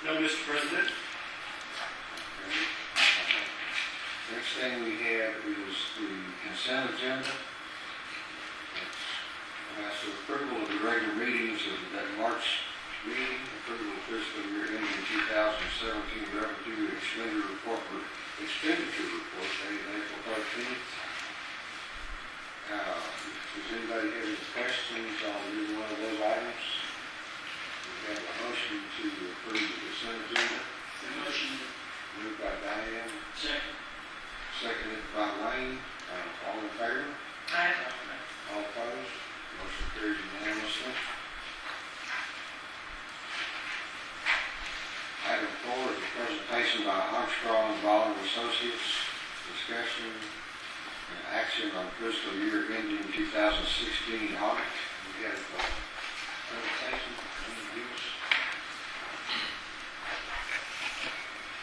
No, Mr. President. Okay. Next thing we have is the consent agenda. That's the approval of the regular meetings of that March meeting, approval of fiscal year ending 2017 revenue expenditure report, dated April 13th. Does anybody have any questions on either one of those items? We have a motion to approve the consent agenda. Motion. Moved by Diane, Second. seconded by Lane. All in favor? Aye. All opposed? Motion carries unanimously. Item 4 is a presentation by Armstrong Ball & Associates, discussion and action on fiscal year ending 2016 audit. We have a presentation.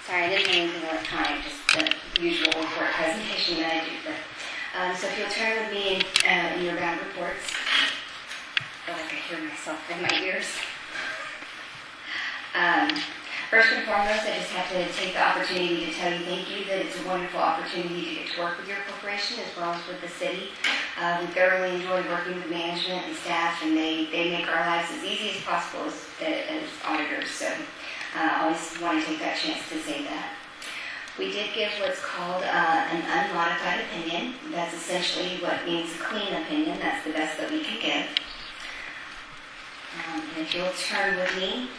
Sorry, I didn't do anything electronic, just the usual report presentation that I do. But, so if you'll turn with me in your bound reports. I feel like I hear myself in my ears. First and foremost, I just have to take the opportunity to tell you thank you, that it's a wonderful opportunity to get to work with your corporation as well as with the city. We thoroughly enjoy working with management and staff, and they make our lives as easy as possible as auditors. So I always want to take that chance to say that. We did give what's called an unmodified opinion. That's essentially what means a clean opinion. That's the best that we can give. And if you'll turn with me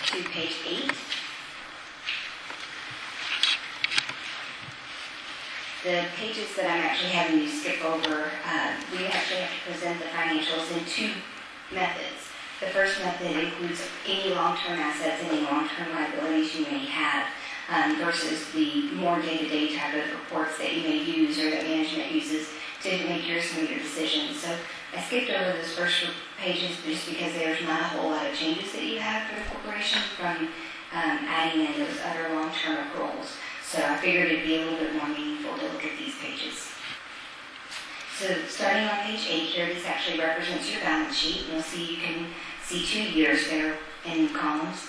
to page 8. The pages that I'm actually having you skip over, we actually have to present the financials in 2 methods. The first method includes any long-term assets, any long-term liabilities you may have, versus the more day-to-day type of reports that you may use or that management uses to make your smoother decisions. So I skipped over those first pages just because there's not a whole lot of changes that you have for the corporation from adding in those other long-term accruals. So I figured it'd be a little bit more meaningful to look at these pages. So starting on page 8 here, this actually represents your balance sheet. You'll see you can see 2 years there in columns.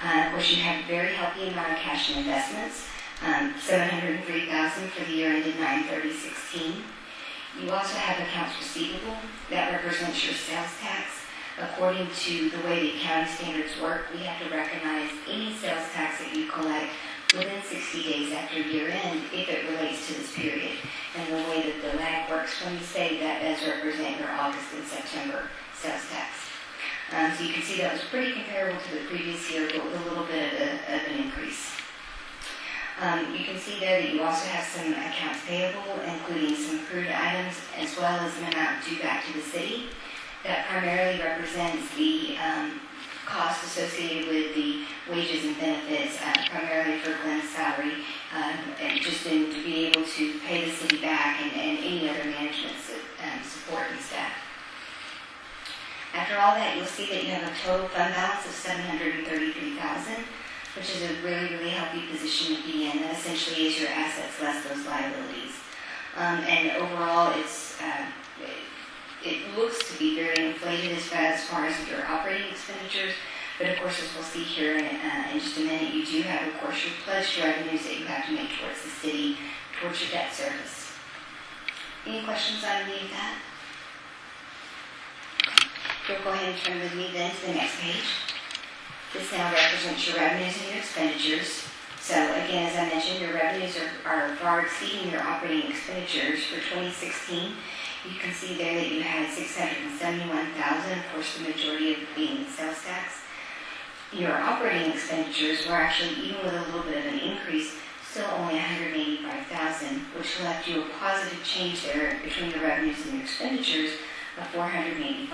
Of course, you have a very healthy amount of cash and investments, $703,000 for the year ended 9/30/16. You also have accounts receivable that represents your sales tax. According to the way the accounting standards work, we have to recognize any sales tax that you collect within 60 days after year end if it relates to this period. And the way that the lag works, when you say that does represent your August and September sales tax. So you can see that was pretty comparable to the previous year, but with a little bit of an increase. You can see there that you also have some accounts payable, including some accrued items, as well as an amount due back to the city. That primarily represents the costs associated with the wages and benefits, primarily for Glenn's salary, and just to be able to pay the city back and any other management support and staff. After all that, you'll see that you have a total fund balance of $733,000, which is a really, really healthy position to be in. That essentially is your assets less those liabilities. And overall, it looks to be very inflated as far as your operating expenditures. But of course, as we'll see here in just a minute, you do have, of course, your pledged revenues that you have to make towards the city, towards your debt service. Any questions on any of that? You'll go ahead and turn with me then to the next page. This now represents your revenues and your expenditures. So again, as I mentioned, your revenues are far exceeding your operating expenditures for 2016. You can see there that you had $671,000, of course the majority of being sales tax. Your operating expenditures were actually, even with a little bit of an increase, still only $185,000, which left you a positive change there between your revenues and your expenditures of $485,000.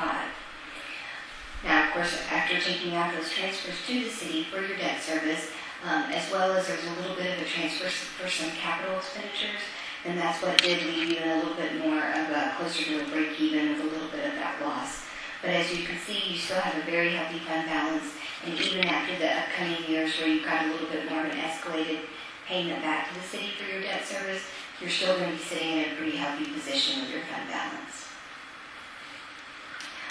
Now, of course, after taking out those transfers to the city for your debt service, as well as there's a little bit of a transfer for some capital expenditures, and that's what did leave you in a little bit more of a closer to a break even with a little bit of that loss. But as you can see, you still have a very healthy fund balance, and even after the upcoming years where you've got a little bit more of an escalated payment back to the city for your debt service, you're still going to be sitting in a pretty healthy position with your fund balance.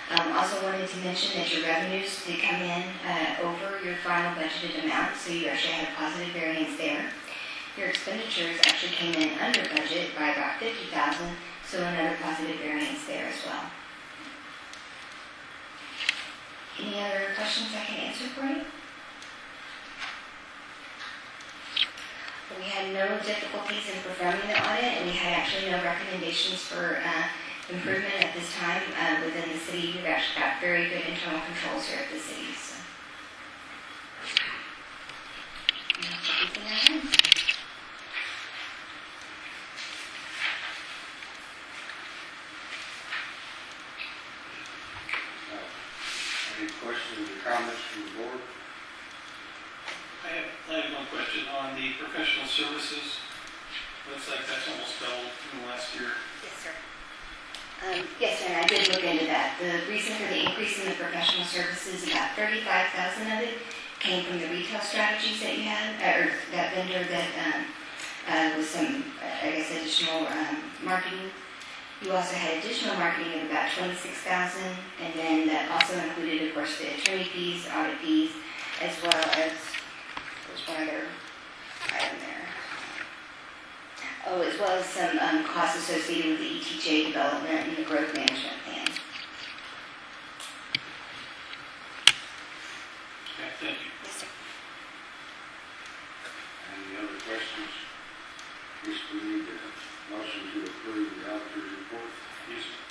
Also wanted to mention that your revenues did come in over your final budgeted amount, so you actually had a positive variance there. Your expenditures actually came in under budget by about $50,000, so another positive variance there as well. Any other questions I can answer for you? We had no difficulties in performing the audit, and we had actually no recommendations for improvement at this time within the city. We've actually got very good internal controls here at the city. So. And that's everything I have. Any questions or comments from the board? I have one question on the professional services. Looks like that's almost doubled from last year. Yes, sir. Yes, sir, and I did look into that. The reason for the increase in the professional services, about $35,000 of it came from the retail strategies that you had, or that vendor that was some, I guess, additional marketing. You also had additional marketing of about $26,000, and then that also included, of course, the attorney fees, audit fees, as well as, there's one other item there. Oh, as well as some costs associated with the ETJ development and the growth management plan. Okay, thank you. Yes, sir. Any other questions? Yes, we need a motion to approve the auditor's report. Yes, sir.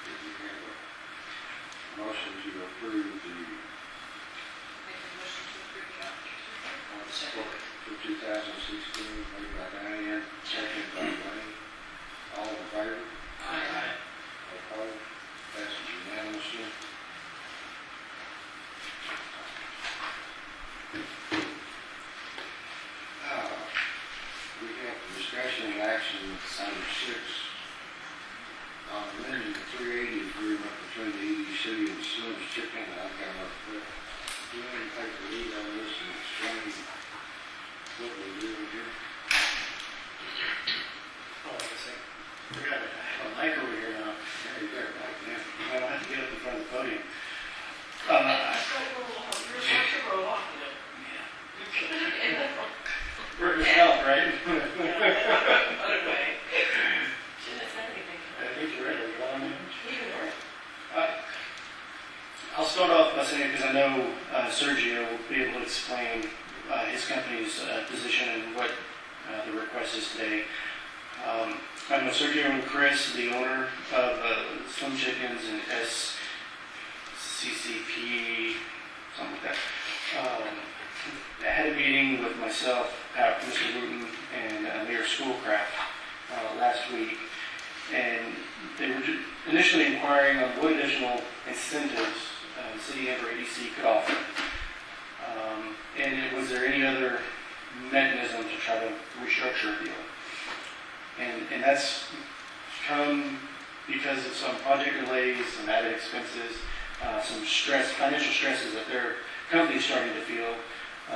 If we have a motion to approve the report for 2016, made by Diane, second by Wayne. All in favor? Aye. Opposed? Passes unanimously. We have discussion and action item 6 on amending the 380 agreement between the EDC and Slim's Chicken. I've got to do any take the lead on this and explain what we're doing here. Oh, I guess I forgot I have a mic over here now. Yeah, you got it right now. I don't have to get up in front of the podium. Work it out, right? I think you're right. I'll start off by saying, because I know Sergio will be able to explain his company's position and what the request is today. I know Sergio and Chris, the owner of Slim Chickens and SCCP, something like that. I had a meeting with myself, Mr. Wooten, and Mayor Schoolcraft last week, and they were initially inquiring on what additional incentives the city and ADC could offer. And was there any other mechanism to try to restructure a deal? And that's come because of some project delays, some added expenses, some stress, financial stresses that their company is starting to feel.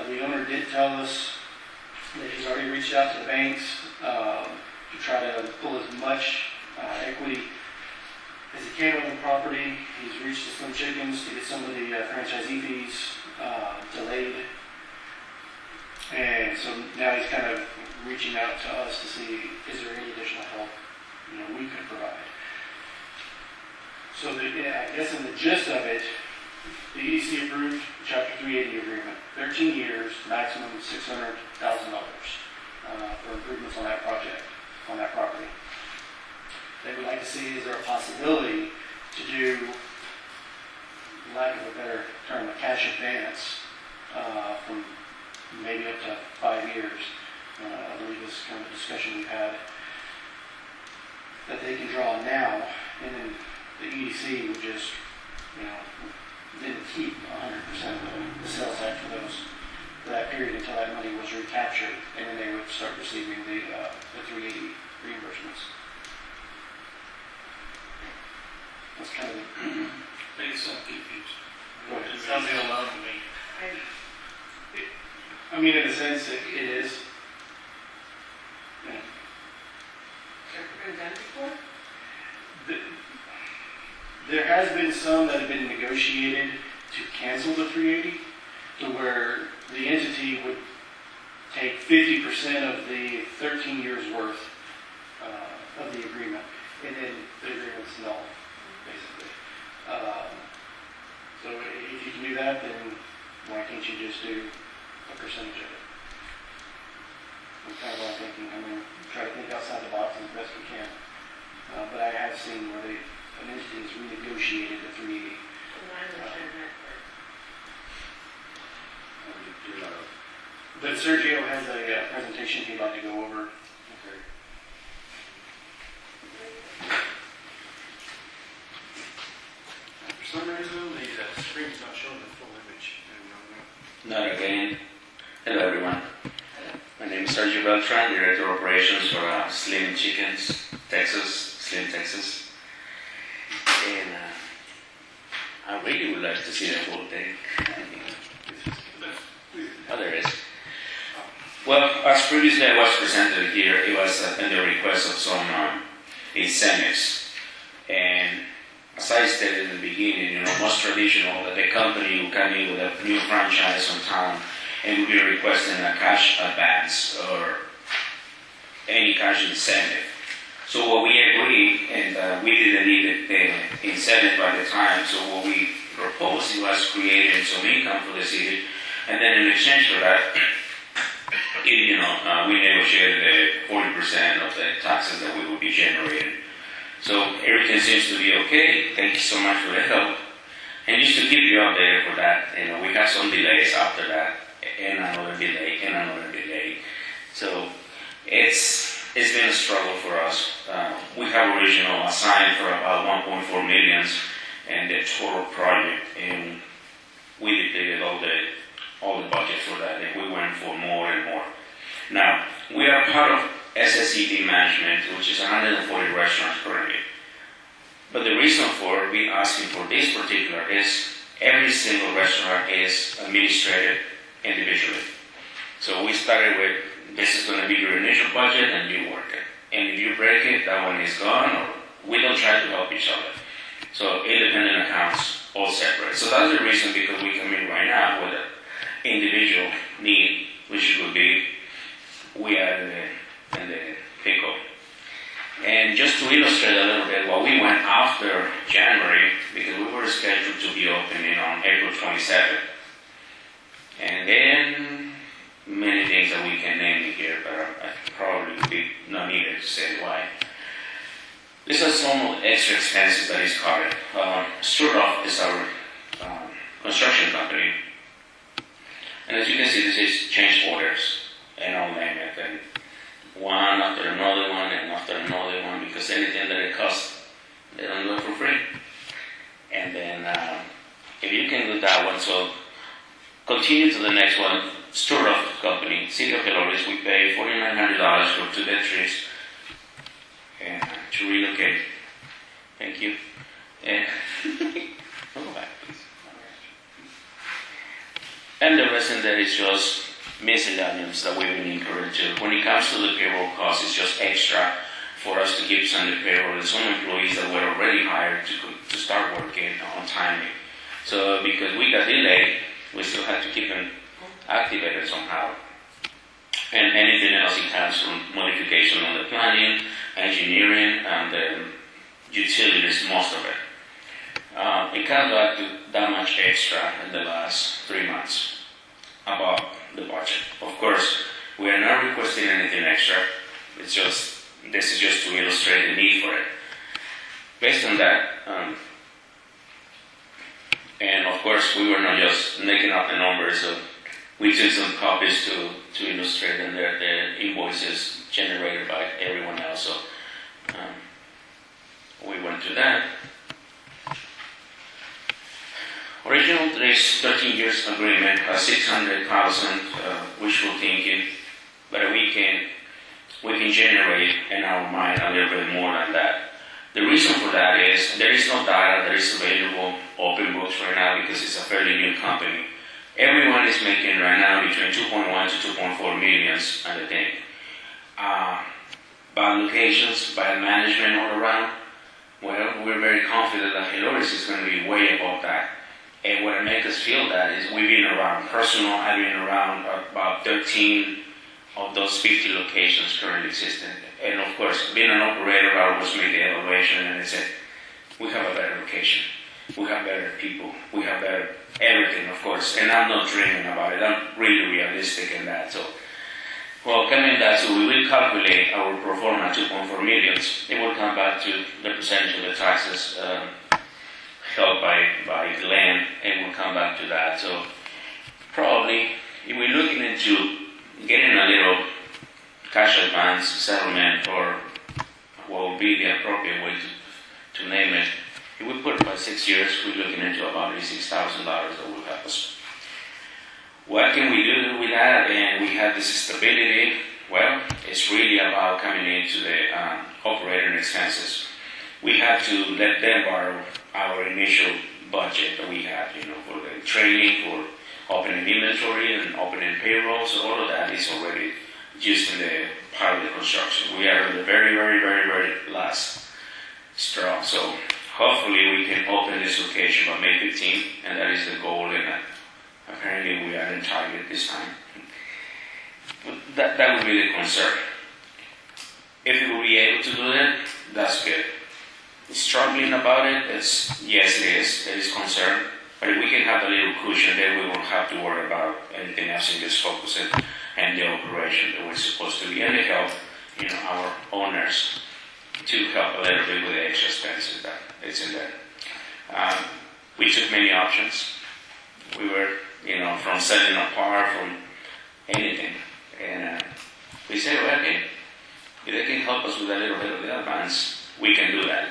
The owner did tell us that he's already reached out to the banks to try to pull as much equity as he can on the property. He's reached to Slim Chickens to get some of the franchisee fees delayed. And so now he's kind of reaching out to us to see, is there any additional help we could provide. So I guess in the gist of it, the EDC approved Chapter 380 agreement, 13 years, maximum $600,000 for improvements on that project, on that property. They would like to see, is there a possibility to do, lack of a better term, a cash advance from maybe up to 5 years. I believe this is kind of a discussion we've had, that they can draw now, and then the EDC would just, didn't keep 100% of the sales tax for that period until that money was recaptured, and then they would start receiving the 380 reimbursements. That's kind of the... I guess I'm confused. Go ahead. It sounds like a loan to me. I mean, in a sense, it is. Yeah. Ever been done before? There has been some that have been negotiated to cancel the 380, to where the entity would take 50% of the 13 years worth of the agreement, and then the agreement's null, basically. So if you can do that, then why can't you just do a percentage of it? That's kind of what I'm thinking. I mean, try to think outside the box as best we can. But I have seen where an entity has renegotiated the 380. But Sergio has a presentation he'd like to go over. Okay. For some reason, the screen's not showing the full image. Not again. Hello, everyone. My name is Sergio Beltran, Director of Operations for Slim Chickens, Slim, Texas. And I really would like to see the whole thing. Oh, there is. Well, as previously I was presented here, it was at the request of some incentives. And as I stated in the beginning, most traditional that the company will come in with a new franchise on town and will be requesting a cash advance or any cash incentive. So what we agreed, and we didn't need the incentive by the time, so what we proposed was creating some income for the city, and then in exchange for that, we negotiated 40% of the taxes that we would be generating. So everything seems to be okay. Thank you so much for the help. And just to keep you updated for that, we had some delays after that, and another delay. So it's been a struggle for us. We have original assigned for about 1.4 million and the total project, and we depleted all the budget for that, and we went for more and more. Now, we are part of SSED management, which is 140 restaurants currently. But the reason for we asking for this particular is every single restaurant is administrated individually. So we started with, this is going to be your initial budget and you work it. And if you break it, that one is gone, or we don't try to help each other. So independent accounts, all separate. So that's the reason, because we come in right now with an individual need, which would be, we are in the pickle. And just to illustrate a little bit, well, we went after January because we were scheduled to be opening on April 27th. And then many things that we can name here, but I probably would be not needed to say why. These are some extra expenses that is covered. Sturdoff is our construction company. And as you can see, this is change orders, and I'll name it. And one after another one and after another one, because anything that it costs, they don't do it for free. And then if you can do that one, so continue to the next one. Sturdoff company, City of Dolores, we pay $4,900 for 2 dead trees and to relocate. Thank you. And go back, please. And the rest of that is just miscellaneous that we've been encouraged to. When it comes to the payroll cost, it's just extra for us to keep some of the payroll. There's some employees that were already hired to start working on timing. So because we got delayed, we still had to keep them activated somehow. And anything else it comes from modification on the planning, engineering, and the utilities, most of it. It can't go up to that much extra in the last 3 months above the budget. Of course, we are not requesting anything extra. It's just, this is just to illustrate the need for it. Based on that, and of course, we were not just making up the numbers, so we took some copies to illustrate and the invoices generated by everyone else. So we went to that. Original, today's 13 years agreement has $600,000 wishful thinking, but we can generate in our mind a little bit more than that. The reason for that is there is no data that is available, open books right now, because it's a fairly new company. Everyone is making right now between 2.1 to 2.4 millions, I think. Bad locations, bad management all around. Well, we're very confident that Heloris is going to be way above that. And what makes us feel that is we've been around personal, I've been around about 13 of those 50 locations currently existing. And of course, being an operator, I always made the evaluation and I said, we have a better location. We have better people. We have better everything, of course. And I'm not dreaming about it. I'm really realistic in that. So, well, coming back to, we will calculate our pro forma 2.4 millions. It will come back to the percentage of the taxes held by Glenn, and we'll come back to that. So, probably, if we're looking into getting a little cash advance settlement, or what would be the appropriate way to name it, if we put it by 6 years, we're looking into about $86,000 that will help us. What can we do with that? And we have this stability. Well, it's really about coming into the operating expenses. We have to let them borrow our initial budget that we have, for the training, for opening inventory and opening payroll. So all of that is already used in the part of the construction. We are in the very, very, very, very last straw. So hopefully we can open this location by May 15th, and that is the goal. And apparently we are in target this time. That would be the concern. If we will be able to do that, that's good. Struggling about it, yes it is. There is concern. But if we can have a little cushion, then we won't have to worry about anything else and just focus it and the operation that we're supposed to be, and the help, our owners to help a little bit with the extra expenses that is in there. We took many options. We were, from selling apart, from anything. And we said, well, okay, if they can help us with a little bit of the advance, we can do that.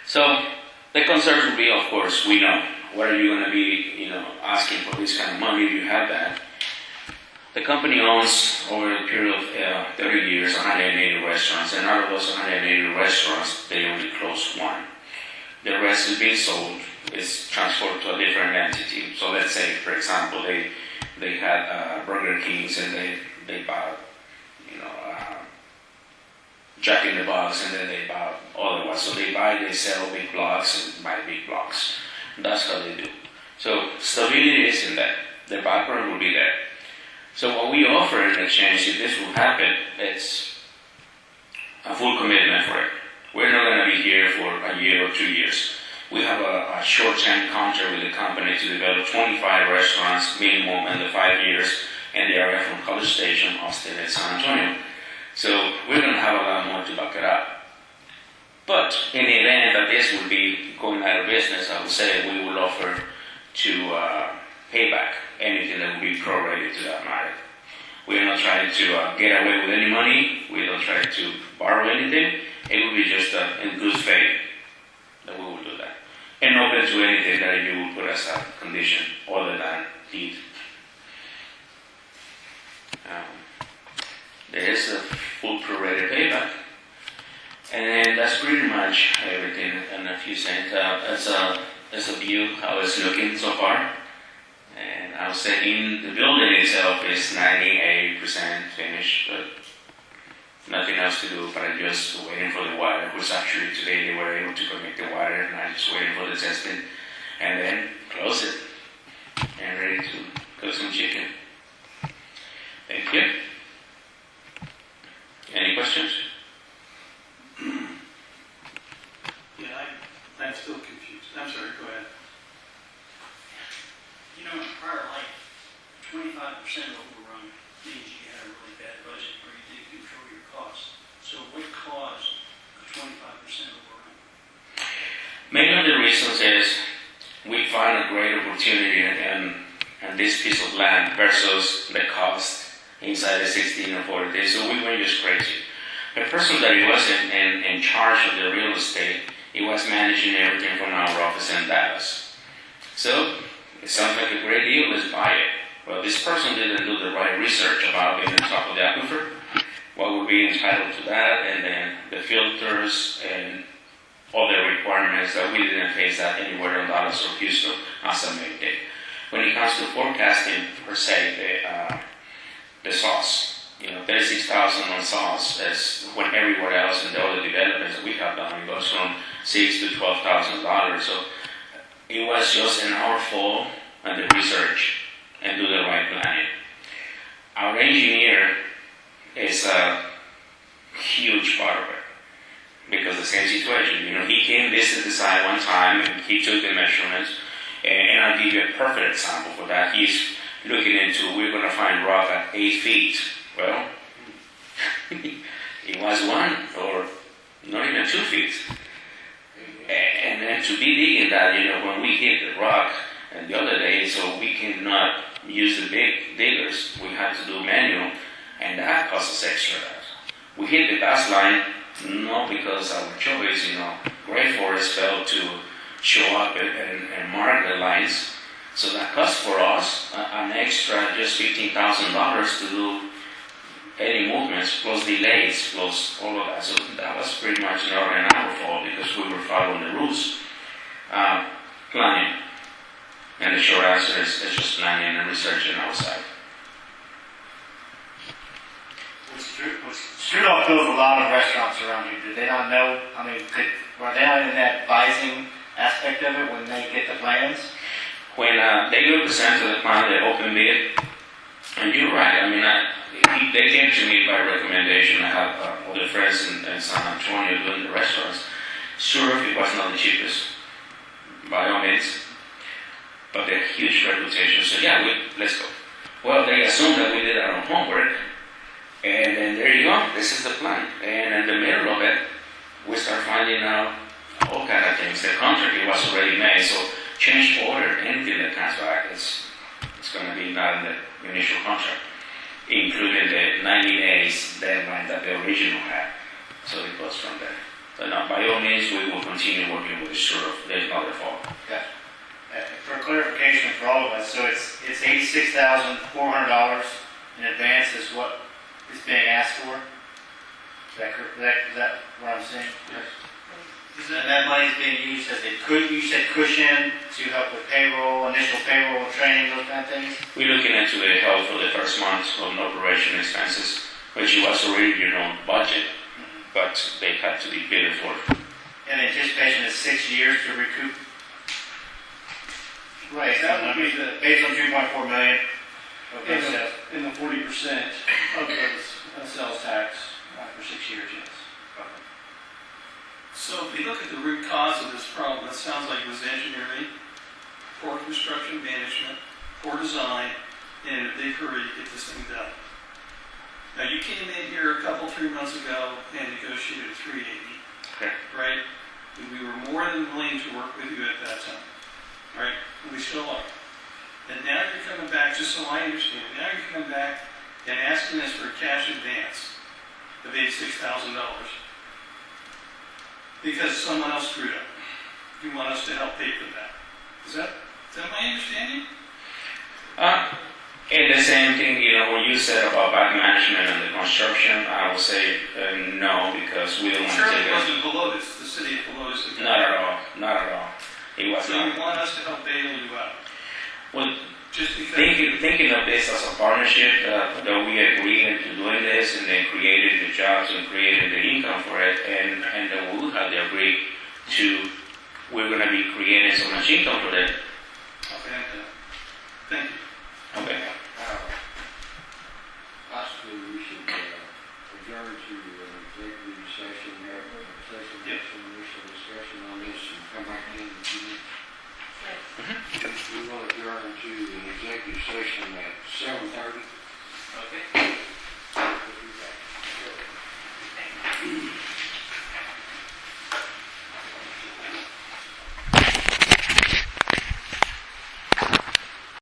So the concern would be, of course, we know. What are you going to be, asking for this kind of money if you have that? The company owns, over a period of 30 years, 180 restaurants. And out of those 180 restaurants, they only closed one. The rest is being sold, is transferred to a different entity. So let's say, for example, they had Burger Kings and they bought, Jack in the Box, and then they buy other ones. So they sell big blocks and buy big blocks. That's how they do. So stability is in that. The background will be there. So what we offer in exchange, if this will happen, it's a full commitment for it. We're not going to be here for a year or 2 years. We have a short-term contract with the company to develop 25 restaurants minimum in the 5 years in the area from College Station, Austin, and San Antonio. So we're going to have a lot more to back it up. But in the event that this would be going out of business, I would say we will offer to pay back anything that would be prorated to that matter. We're not trying to get away with any money. We don't try to borrow anything. It will be just in good faith that we will do that. And open to anything that you will put as a condition other than deed. There is a full prorated payback. And that's pretty much everything in a few cents. As a view how it's looking so far. And I would say in the building itself is 98% finished, but nothing else to do, but I'm just waiting for the water, which actually today they were able to connect the water, and I'm just waiting for the testing, and then close it, and ready to cook some chicken. Thank you. Any questions? Yeah, I'm still confused. I'm sorry, go ahead. In prior life, 25% overrun means you had a really bad budget where you didn't control your costs. So what caused a 25% overrun? Many of the reasons is we find a great opportunity in this piece of land versus the cost inside the 16 or 40 days. So we went just crazy. The person that was in charge of the real estate, he was managing everything from our office in Dallas. So it sounds like a great deal, let's buy it. Well, this person didn't do the right research about being on top of the aquifer, what would be entitled to that, and then the filters and all the requirements that we didn't face that anywhere in Dallas or Houston as a main did. When it comes to forecasting, per se, the sauce, 36,000 on sauce, as when everywhere else in the other developments that we have done, it goes from $6,000 to $12,000. So it was just an hour full and the research and do the right planning. Our engineer is a huge part of it because the same situation. He came visit the site one time and he took the measurements, and I'll give you a perfect example for that. He's looking into, we're going to find rock at 8 feet. Well, it was 1 or not even 2 feet. And then to be digging that, when we hit the rock and the other day, so we cannot use the big diggers, we had to do manual, and that cost us extra. We hit the gas line, not because our choice, Great Forest failed to show up and mark the lines. So that cost for us an extra just $15,000 to do any movements, plus delays, plus all of that. So that was pretty much not our fault because we were following the rules. Planning. And the short answer is just planning and researching outside. Strudel fills a lot of restaurants around here. Did they not know? Were they not in that advising aspect of it when they get the plans? When they go present to the plan, they open bid, and you're right. They came to me by recommendation. I have other friends in San Antonio doing the restaurants. Sure, it was not the cheapest, by all means, but they're huge reputation. So yeah, let's go. Well, they assumed that we did our own homework, and then there you go. This is the plan. And in the middle of it, we start finding out all kind of things. The contract was already made, so change order, anything that comes back, it's going to be not in the initial contract, including the 90 days deadline that the original had. So it goes from there. But no, by all means, we will continue working with the sheriff. There's no other fault. Okay. For clarification for all of us, so it's $86,400 in advance is what is being asked for? Is that what I'm saying? Yes. And that money is being used as you said cushion to help with payroll, initial payroll, training, those kind of things? We're looking into the help for the first month of operation expenses, which was already budget, but they had to be paid for. And the anticipation is 6 years to recoup? Right, that would be the, Based on 2.4 million of those sales. in the 40% of those sales tax for 6 years, yes. So if we look at the root cause of this problem, it sounds like it was engineering, poor construction management, poor design, and in a big hurry to get this thing done. Now you came in here 3 months ago and negotiated 380, Okay. right? And we were more than willing to work with you at that time, right? And we still are. And now you're coming back, just so I understand, now you're coming back and asking us for a cash advance of $86,000 because someone else screwed up. You want us to help pay for that. Is that my understanding? And the same thing, when you said about bad management and the construction, I will say no, because we don't want to Surely take it it. wasn't Helotes, the city of Helotes. Not at all. Not at all. It was So not. you want us to help bail you out? Well, Just because... thinking of this as a partnership, that we agreed into doing this and then created the jobs and created the income for it, and then we had to agree to, we're going to be creating so much income for it. Okay, thank you. Okay. Possibly we should adjourn to an executive session, have a session, Yep. some initial discussion on this, and come back in a few minutes. We will adjourn to an executive session at 7:30. Okay.